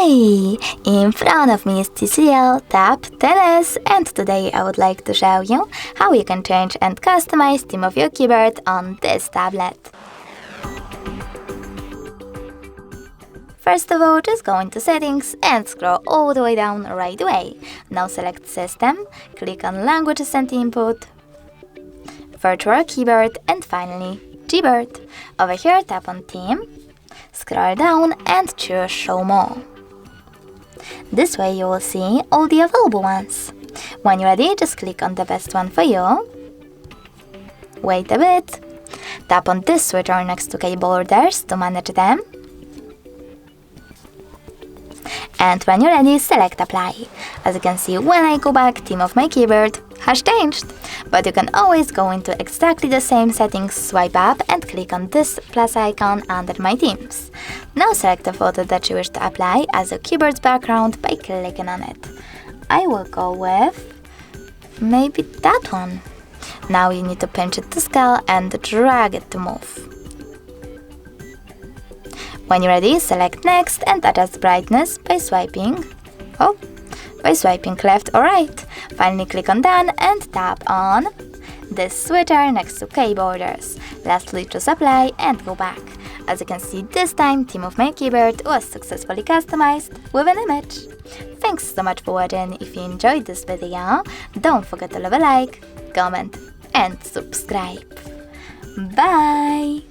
Hey! In front of me is TCL Tab 10s, and today I would like to show you how you can change and customize theme of your keyboard on this tablet. First of all, just go into Settings and scroll all the way down right away. Now select System, click on Languages and Input, Virtual Keyboard, and finally Gboard. Over here, tap on Theme, scroll down and choose Show More. This way you will see all the available ones. When you're ready, just click on the best one for you. Wait a bit. Tap on this switcher next to keyboarders to manage them. And when you're ready, select Apply. As you can see, when I go back, theme of my keyboard has changed. But you can always go into exactly the same settings, swipe up and click on this plus icon under My Themes. Now select the photo that you wish to apply as a keyboard's background by clicking on it. I will go with maybe that one. Now you need to pinch it to scale and drag it to move. When you're ready, select Next and adjust brightness by swiping left or right. Finally click on Done and tap on this switcher next to keyboarders. Lastly, choose Apply and go back. As you can see, this time theme of my keyboard was successfully customized with an image. Thanks so much for watching. If you enjoyed this video, don't forget to leave a like, comment and subscribe. Bye!